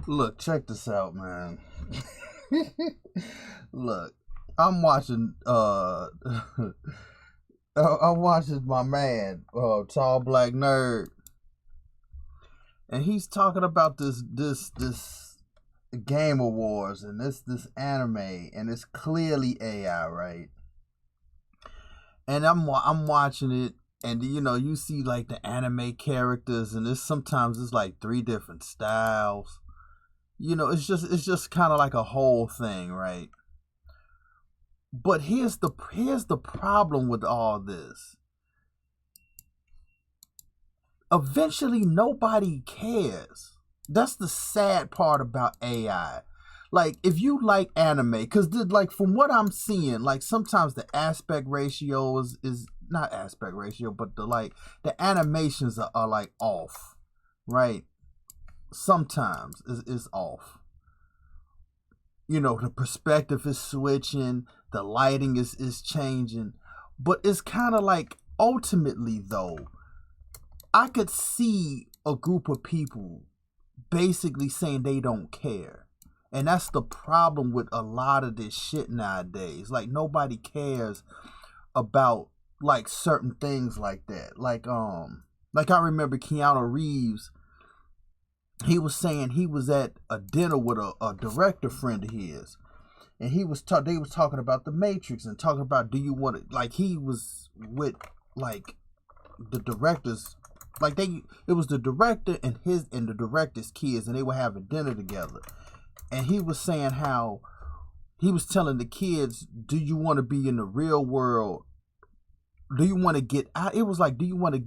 Look, check this out, man. Look, I'm watching I'm watching my man, tall black nerd, and he's talking about this Game Awards and this anime, and it's clearly AI, right? And I'm watching it, and you see like the anime characters, and sometimes it's like three different styles. It's just kind of like a whole thing, right? But here's the problem with all this. Eventually, nobody cares. That's the sad part about AI. Like, if you like anime, because like from what I'm seeing, like sometimes the aspect ratio is not aspect ratio, but the animations are like off, right? Sometimes is off. The perspective is switching, the lighting is changing, but it's kind of like ultimately though, I could see a group of people basically saying they don't care. And that's the problem with a lot of this shit nowadays. Like nobody cares about like certain things like that. Like I remember Keanu Reeves, he was saying he was at a dinner with a director friend of his, and they was talking about the Matrix and talking about, do you want it, like he was with like the directors, like it was the director and the director's kids, and they were having dinner together, and he was saying how he was telling the kids, do you want to be in the real world, do you want to get out, it was like, do you want to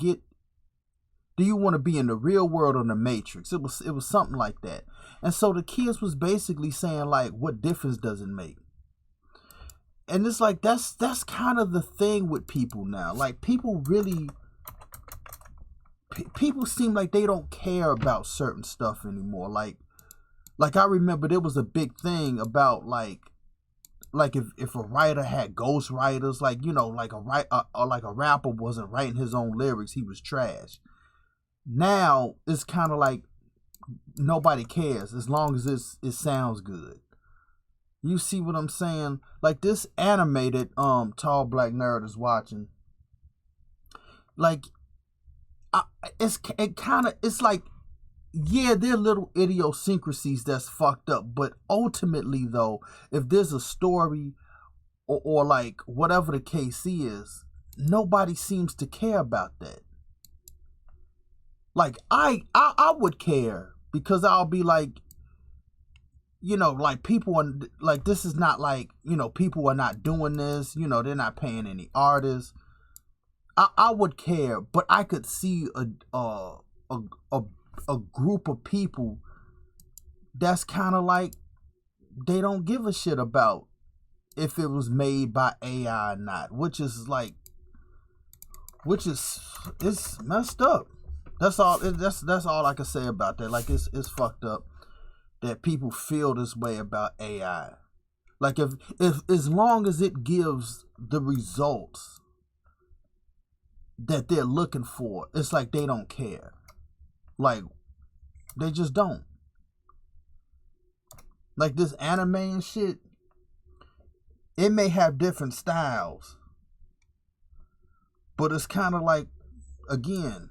be in the real world or the Matrix? It was something like that. And so the kids was basically saying like, what difference does it make? And it's like that's kind of the thing with people now. Like people seem like they don't care about certain stuff anymore. Like I remember there was a big thing about like if a writer had ghost writers, like like a rapper wasn't writing his own lyrics, he was trash. Now it's kind of like nobody cares as long as it sounds good. You see what I'm saying? Like this animated tall black nerd is watching. Like it's like, yeah, there are little idiosyncrasies that's fucked up, but ultimately though, if there's a story or like whatever the case is, nobody seems to care about that. Like I would care, because I'll be like, like people are like, this is not like, people are not doing this, they're not paying any artists. I would care, but I could see a group of people that's kind of like, they don't give a shit about if it was made by AI or not, which is it's messed up. That's all. That's all I can say about that. Like it's fucked up that people feel this way about AI. Like if as long as it gives the results that they're looking for, it's like they don't care. Like they just don't. Like this anime and shit, it may have different styles, but it's kind of like, again,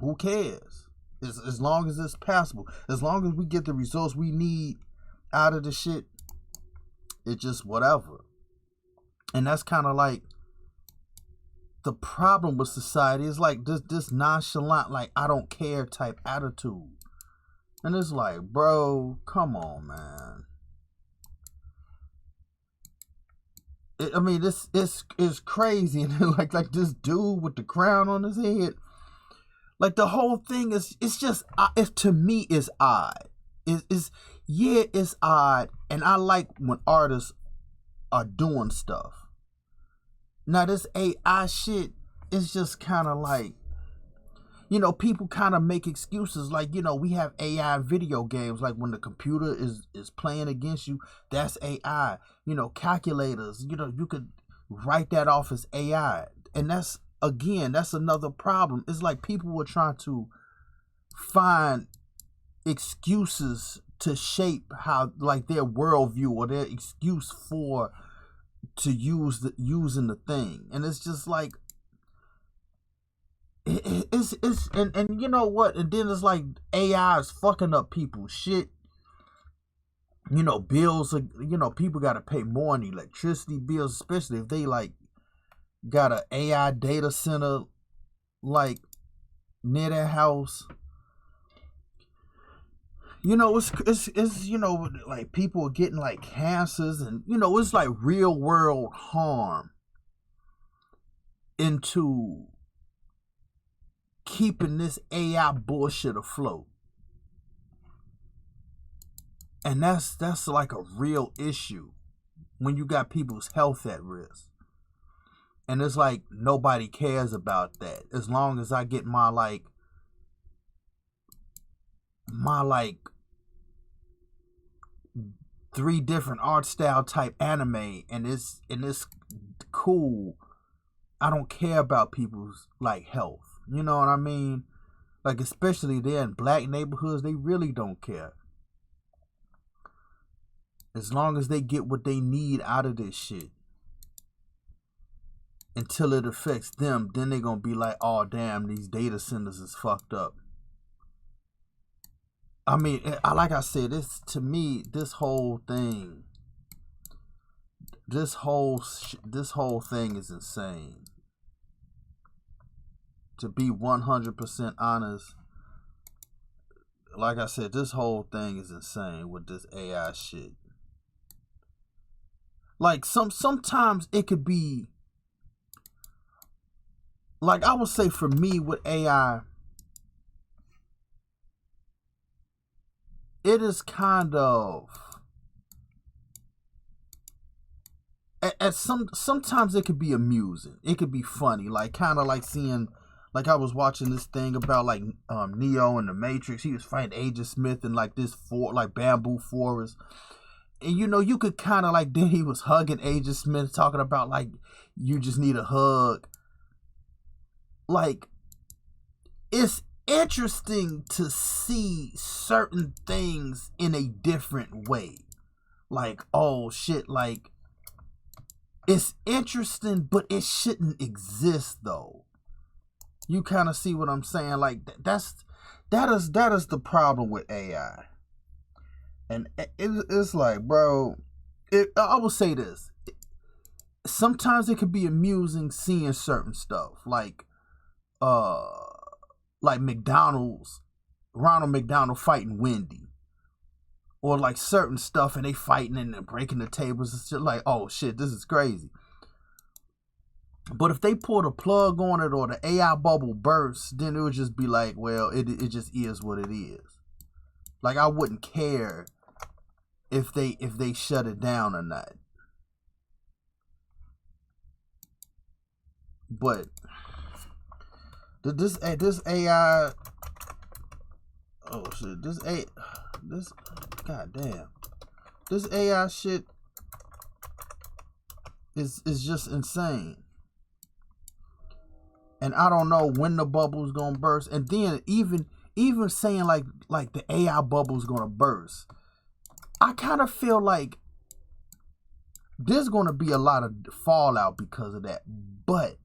who cares? As long as it's passable, as long as we get the results we need out of the shit, it's just whatever. And that's kind of like the problem with society, is like this nonchalant, like I don't care type attitude. And it's like, bro, come on, man. I mean, it's crazy. And like this dude with the crown on his head. Like the whole thing it's just, to me, it's odd. It's odd, and I like when artists are doing stuff. Now this AI shit is just kind of like, people kind of make excuses like, we have AI video games, like when the computer is playing against you, that's AI. Calculators, you could write that off as AI, and that's another problem. It's like people were trying to find excuses to shape how like their worldview or their excuse for to using the thing. And it's just like it's and you know what? And then it's like AI is fucking up people's shit. You know, bills are, you know, people got to pay more on electricity bills, especially if they like got a AI data center like near their house. You know, it's you know, like people are getting like cancers, and you know, it's like real world harm into keeping this AI bullshit afloat. And that's like a real issue when you got people's health at risk. And it's like nobody cares about that. As long as I get my 3 different art style type anime and it's cool, I don't care about people's like health. You know what I mean? Like, especially there in black neighborhoods, they really don't care. As long as they get what they need out of this shit. Until it affects them, then they're gonna be like, oh damn, these data centers is fucked up. I mean, like I said, this to me, this whole thing is insane. To be 100% honest, like I said, this whole thing is insane with this AI shit. Like sometimes it could be, like I would say for me with AI, it is kind of sometimes it could be amusing. It could be funny, like kind of like seeing, like I was watching this thing about like Neo in the Matrix. He was fighting Agent Smith in like this bamboo forest. And you know, you could kind of like, then he was hugging Agent Smith, talking about like, you just need a hug. Like, it's interesting to see certain things in a different way. Like, oh shit, like, it's interesting, but it shouldn't exist though. You kind of see what I'm saying? Like, that is the problem with AI. And it's like, bro, I will say this. Sometimes it can be amusing seeing certain stuff. Like McDonald's, Ronald McDonald fighting Wendy. Or like certain stuff and they fighting and they're breaking the tables. It's just like, oh shit, this is crazy. But if they pull the plug on it or the AI bubble bursts, then it would just be like, well, it just is what it is. Like, I wouldn't care if they shut it down or not. But this AI, oh shit, this goddamn, this AI shit is just insane. And I don't know when the bubble's gonna burst. And then even saying like the AI bubble's gonna burst, I kind of feel like there's gonna be a lot of fallout because of that. But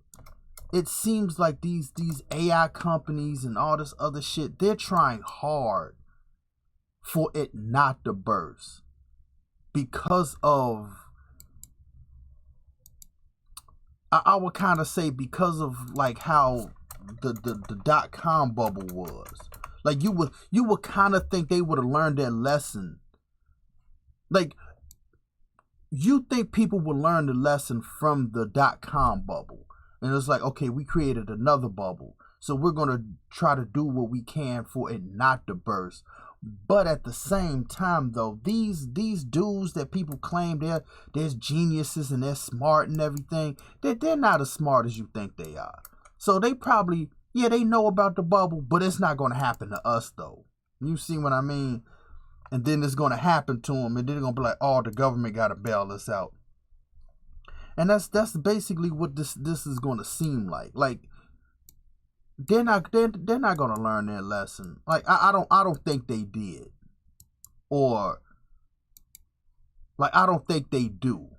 it seems like these AI companies and all this other shit, they're trying hard for it not to burst because of, I would kind of say, because of like how the .com bubble was. Like you would kind of think they would have learned their lesson. Like, you think people would learn the lesson from the .com bubble. And it's like, okay, we created another bubble, so we're going to try to do what we can for it not to burst. But at the same time, though, these dudes that people claim they're geniuses and they're smart and everything, they're not as smart as you think they are. So they probably, yeah, they know about the bubble, but it's not going to happen to us, though. You see what I mean? And then it's going to happen to them, and then they're going to be like, oh, the government got to bail us out. And that's basically what this is going to seem like. Like, they're not going to learn their lesson. Like, I don't think they did. Or like, I don't think they do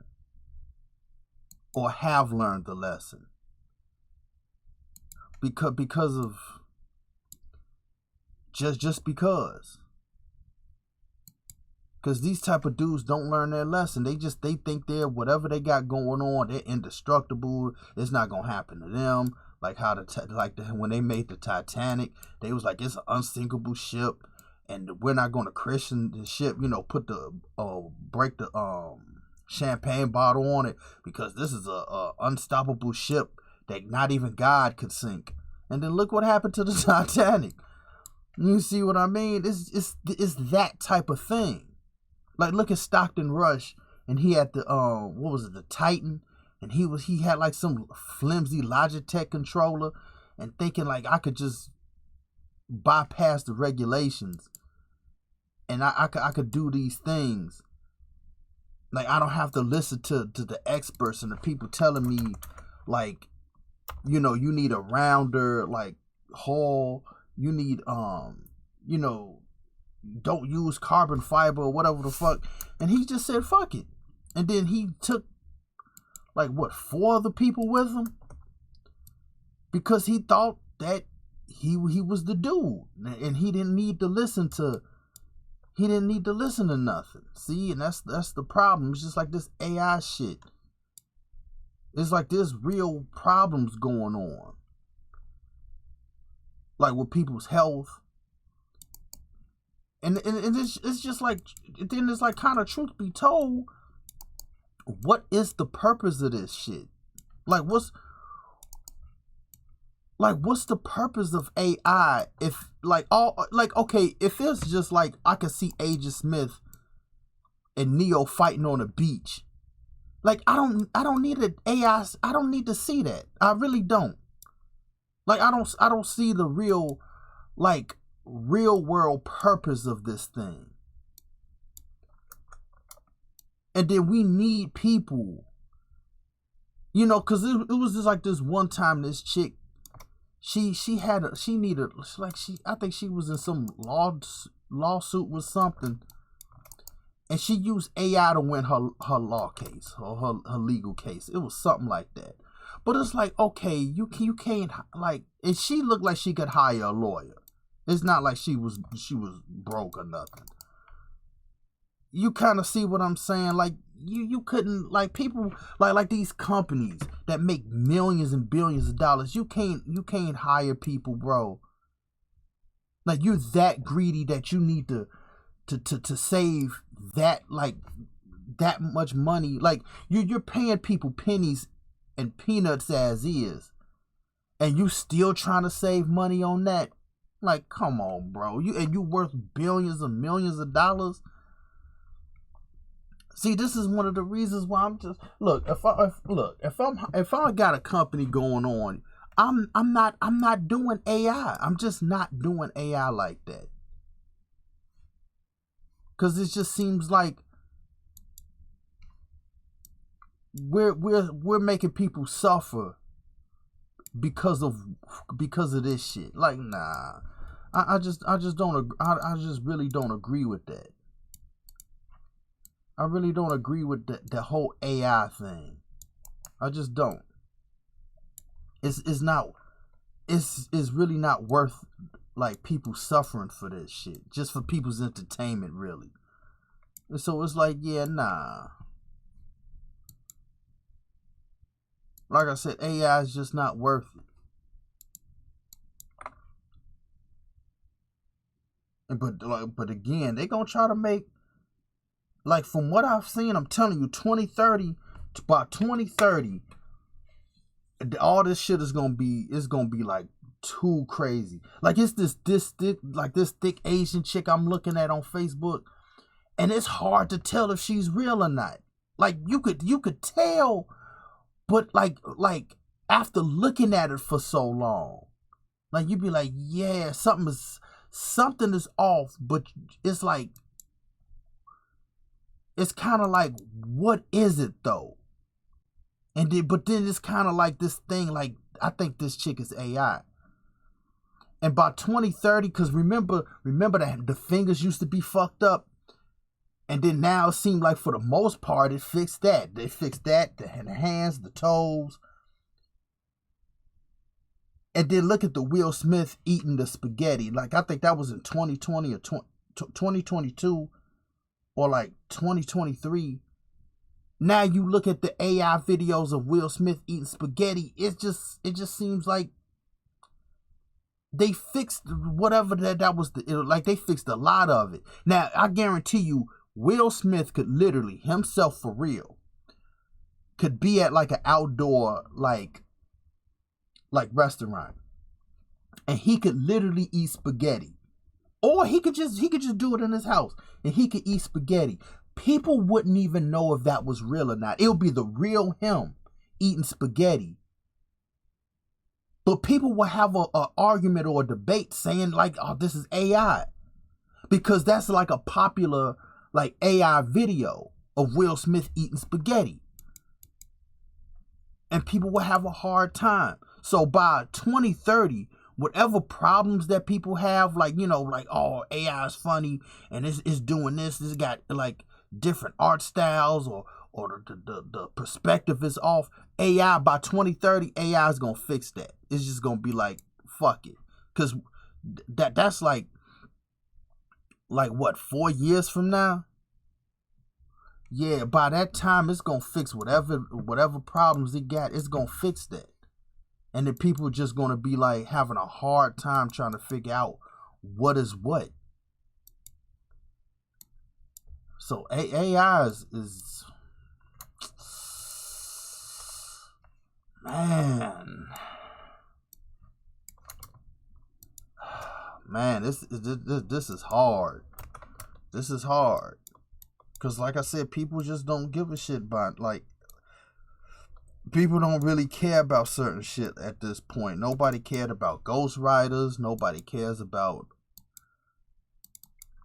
or have learned the lesson because of just because these type of dudes don't learn their lesson. They think they're whatever they got going on, they're indestructible. It's not gonna happen to them. Like how when they made the Titanic, they was like, it's an unsinkable ship, and we're not gonna christen the ship. Put the break the champagne bottle on it because this is a unstoppable ship that not even God could sink. And then look what happened to the Titanic. You see what I mean? It's that type of thing. Like, look at Stockton Rush, and he had the what was it, the Titan, and he had like some flimsy Logitech controller, and thinking like, I could just bypass the regulations, and I could do these things. Like, I don't have to listen to the experts and the people telling me, like, you need a rounder like hull, you need don't use carbon fiber or whatever the fuck. And he just said fuck it. And then he took like 4 other people with him because he thought that he was the dude, and he didn't need to listen to nothing. See, and that's the problem. It's just like this AI shit. It's like there's real problems going on, like with people's health. And it's just like, then it's like, kind of truth be told, what is the purpose of this shit? Like, what's the purpose of AI if okay, if it's just like, I could see Agent Smith and Neo fighting on a beach. Like, I don't need an AI. I don't need to see that. I really don't. Like, I don't see the real world purpose of this thing. And then we need people, because it was just like this one time, this chick, I think she was in some lawsuit with something, and she used AI to win her law case or her legal case. It was something like that. But it's like, okay, you can't, like, and she looked like she could hire a lawyer. It's not like she was broke or nothing. You kind of see what I'm saying? Like, you couldn't, like, people like these companies that make millions and billions of dollars. You can't hire people, bro. Like, you're that greedy that you need to save that, like, that much money. Like, you're paying people pennies and peanuts as is, and you still trying to save money on that. Like, come on, bro. You worth billions and millions of dollars. See, this is one of the reasons why I'm just if I got a company going on, I'm not doing AI. I'm just not doing AI like that. Cause it just seems like we're making people suffer because of this shit. Like, nah, I just really don't agree with that. I really don't agree with the whole AI thing. I just don't. It's really not worth, like, people suffering for this shit, just for people's entertainment, really. And so it's like, yeah, nah. Like I said, AI is just not worth it. But again, they gonna try to make, like, from what I've seen, I'm telling you, 2030, about 2030, all this shit is gonna be like too crazy. Like, it's this thick Asian chick I'm looking at on Facebook, and it's hard to tell if she's real or not. Like, you could tell, but like after looking at it for so long, like, you'd be like, yeah, something is off. But it's like, it's kind of like, what is it though? But then it's kind of like this thing, like, I think this chick is AI. And by 2030, because remember that the fingers used to be fucked up. And then now it seemed like for the most part it fixed that. They fixed that, the hands, the toes. And then look at the Will Smith eating the spaghetti. Like, I think that was in 2020 or 2022 or like 2023. Now you look at the AI videos of Will Smith eating spaghetti. It just seems like they fixed whatever that was. Like, they fixed a lot of it. Now, I guarantee you, Will Smith could literally, himself for real, could be at like an outdoor like restaurant, and he could literally eat spaghetti. Or he could just do it in his house, and he could eat spaghetti. People wouldn't even know if that was real or not. It'll be the real him eating spaghetti. But people will have a argument or a debate saying like, oh, this is AI. Because that's like a popular like AI video of Will Smith eating spaghetti. And people will have a hard time. So by 2030, whatever problems that people have, like, you know, like, oh, AI is funny and it's doing this got like different art styles, or the perspective is off. AI, by 2030, AI is gonna fix that. It's just gonna be like, fuck it. Cause that's like what, 4 years from now? Yeah, by that time it's gonna fix whatever problems it got. It's gonna fix that. And then people are just gonna be like having a hard time trying to figure out what is what. So AI is man, this is hard. This is hard. Because like I said, people just don't give a shit about, like, people don't really care about certain shit at this point. Nobody cared about ghostwriters. Nobody cares about,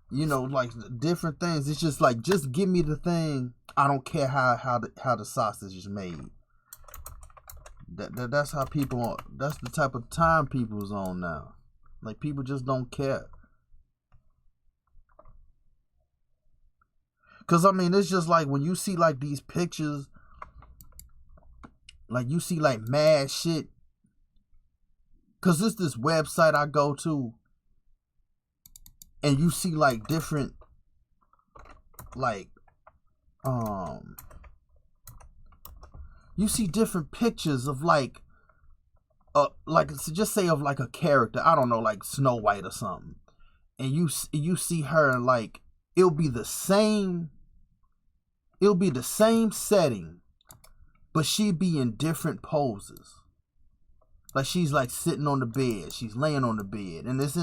you know, like different things. It's just like, just give me the thing. I don't care how the sausage is made. That's how people are. That's the type of time people's on now. Like, people just don't care. Cause I mean, it's just like when you see like these pictures, like you see like mad shit. Cause it's this website I go to, and you see like different, like, you see different pictures of like so just say of like a character, I don't know, like Snow White or something, and you see her, and like it'll be the same setting, but she'd be in different poses. Like, she's like sitting on the bed, she's laying on the bed, and it's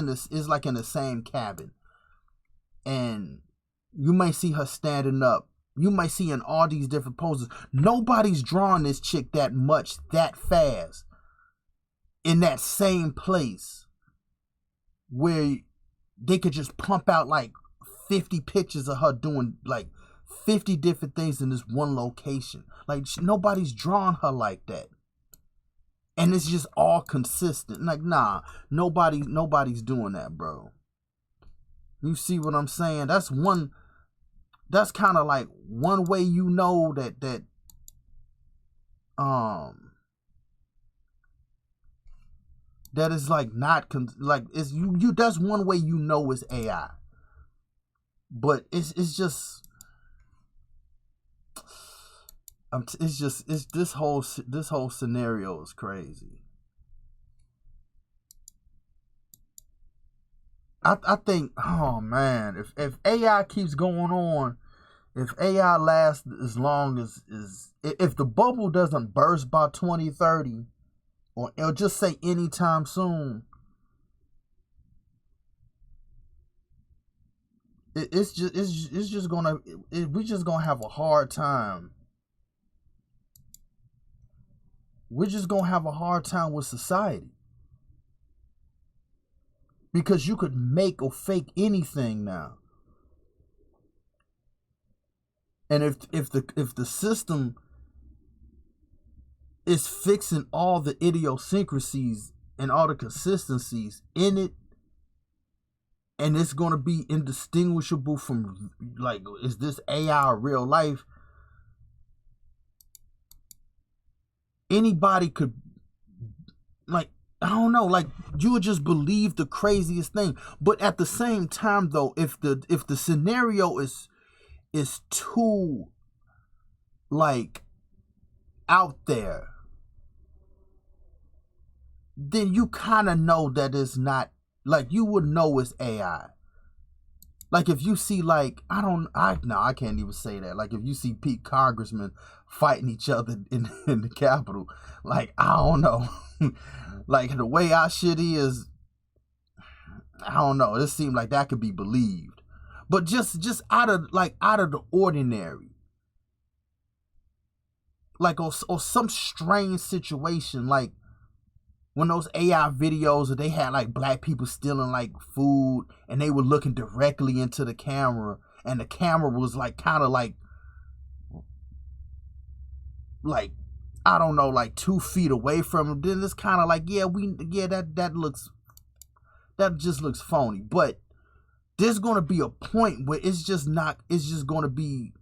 like in the same cabin, and you might see her standing up. You might see in all these different poses. Nobody's drawing this chick that much, that fast, in that same place, where they could just pump out like 50 pictures of her doing like 50 different things in this one location. Like, nobody's drawing her like that. And it's just all consistent. Like, nah, nobody's doing that, bro. You see what I'm saying? That's kind of like one way you know that is like not like, it's you that's one way you know it's AI. But it's just this whole scenario is crazy. I think, oh man, if AI keeps going on, if AI lasts as long as if the bubble doesn't burst by 2030, or it'll just say anytime soon, we're just gonna have a hard time. We're just gonna have a hard time with society, because you could make or fake anything now. And if the system is fixing all the idiosyncrasies and all the consistencies in it, and it's gonna be indistinguishable from, like, is this AI or real life? Anybody could, like, I don't know, like, you would just believe the craziest thing. But at the same time, though, if the scenario is too, like, out there, then you kind of know that it's not, like, you would know it's AI. Like, if you see, like, I can't even say that. Like, if you see Pete congressmen fighting each other in the Capitol, like, I don't know. Like, the way our shit is, I don't know. It seemed like that could be believed. But just out of the ordinary. Like, or some strange situation, like when those AI videos, they had like black people stealing like food, and they were looking directly into the camera, and the camera was like kind of like I don't know, like 2 feet away from them. Then it's kind of like, that just looks phony. But there's gonna be a point where it's just gonna be,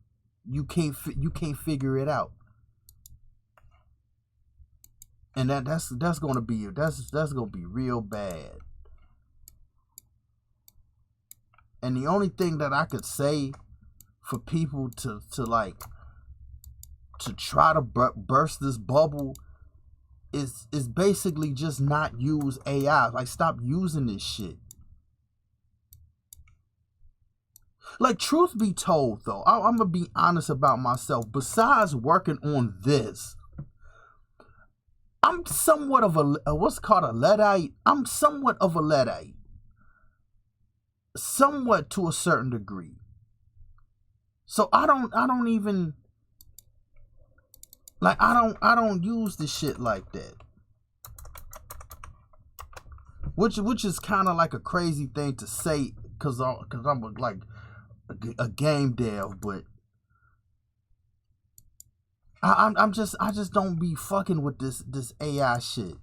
you can't figure it out. And that's gonna be real bad. And the only thing that I could say for people to try to burst this bubble is basically just not use AI. Like, stop using this shit. Like, truth be told, though, I'm gonna be honest about myself. Besides working on this, I'm somewhat of a what's called a Luddite. I'm somewhat of a Luddite. Somewhat, to a certain degree. So I don't even, like, I don't use this shit like that. Which is kind of like a crazy thing to say, cause I'm like a game dev, but I just don't be fucking with this AI shit.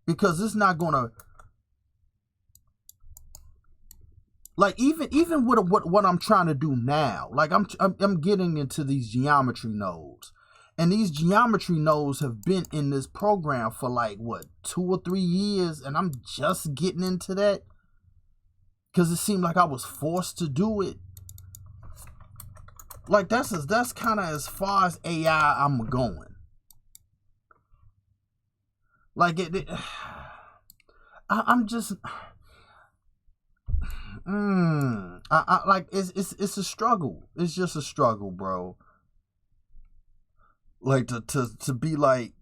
Because it's not gonna, like, even with what I'm trying to do now. Like, I'm getting into these geometry nodes. And these geometry nodes have been in this program for like, what, 2 or 3 years, and I'm just getting into that because it seemed like I was forced to do it. Like, that's kind of as far as AI I'm going. Like, I'm just, like, it's a struggle. It's just a struggle, bro. Like, to be like,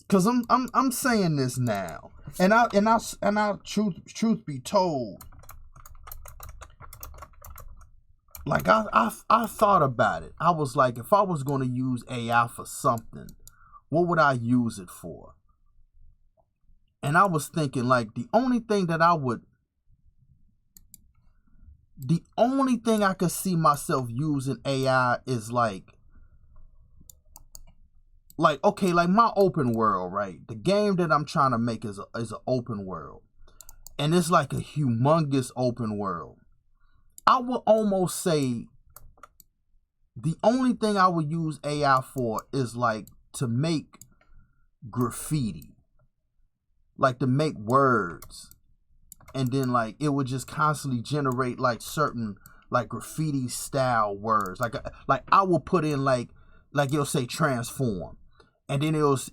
cause I'm saying this now, and I truth be told, like, I thought about it. I was like, if I was gonna use AI for something, what would I use it for? And I was thinking, like, the only thing I could see myself using AI is like, okay, like my open world, right? The game that I'm trying to make is an open world. And it's like a humongous open world. I would almost say the only thing I would use AI for is like to make graffiti. Like, to make words. And then, like, it would just constantly generate like certain like graffiti style words. Like I will put in like it'll say transform. And then it was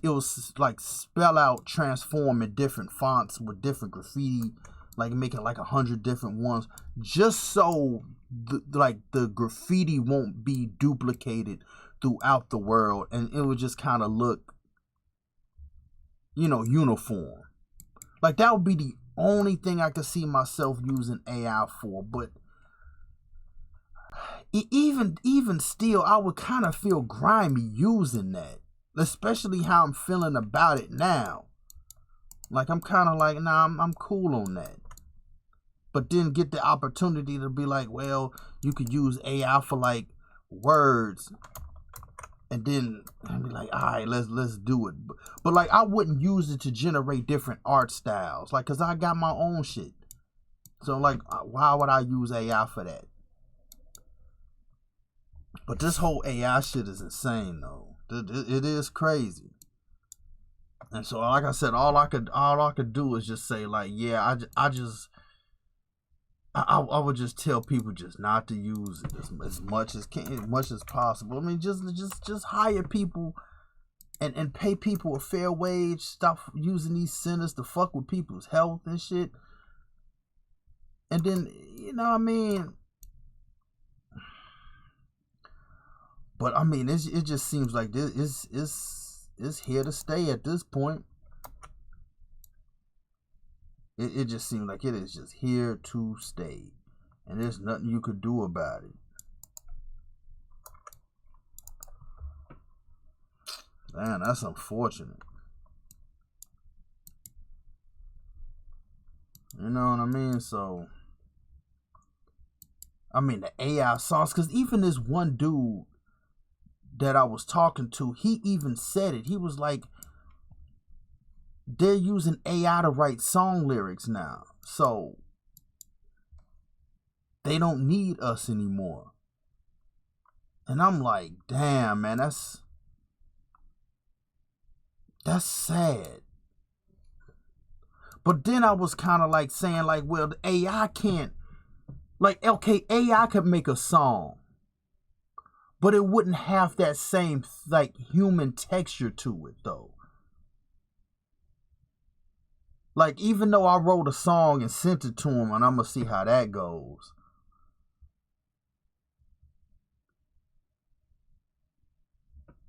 like spell out transform in different fonts with different graffiti, like making like 100 different ones, just so the graffiti won't be duplicated throughout the world, and it would just kind of look, uniform. Like, that would be the only thing I could see myself using AI for. But even still, I would kind of feel grimy using that. Especially how I'm feeling about it now. Like, I'm kind of like, nah, I'm cool on that. But then get the opportunity to be like, well, you could use AI for like words. and then I'd be like, all right, let's do it. But like, I wouldn't use it to generate different art styles, like, cause I got my own shit. So like, why would I use AI for that? But this whole AI shit is insane, though. It is crazy. And so, like I said, all I could do is just say, like, yeah, I would just tell people just not to use it as much as possible. I mean, just hire people and pay people a fair wage. Stop using these centers to fuck with people's health and shit. And then, you know what I mean? But I mean, it just seems like this is here to stay at this point. It just seems like it is just here to stay, and there's nothing you could do about it. Man, that's unfortunate. You know what I mean? So, I mean, the AI songs, because even this one dude that I was talking to, he even said it. He was like, they're using AI to write song lyrics now. So they don't need us anymore. And I'm like, damn, man, that's sad. But then I was kind of like saying, like, well, the AI can't, like, okay, AI could make a song, but it wouldn't have that same, like, human texture to it, though. Like, even though I wrote a song and sent it to him, and I'm going to see how that goes.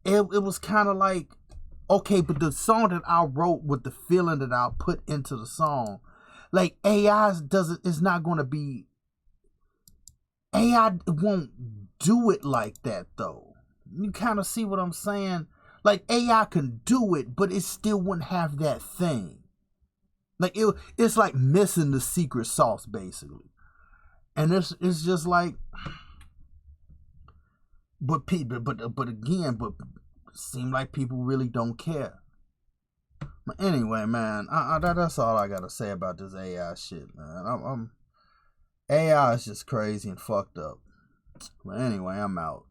It was kind of like, okay, but the song that I wrote with the feeling that I put into the song, like, AI won't do it like that, though. You kind of see what I'm saying? Like, AI can do it, but it still wouldn't have that thing. Like, it's like missing the secret sauce, basically. And it's just like, but seem like people really don't care. But anyway, man, that's all I gotta say about this AI shit, man. AI is just crazy and fucked up. But anyway, I'm out.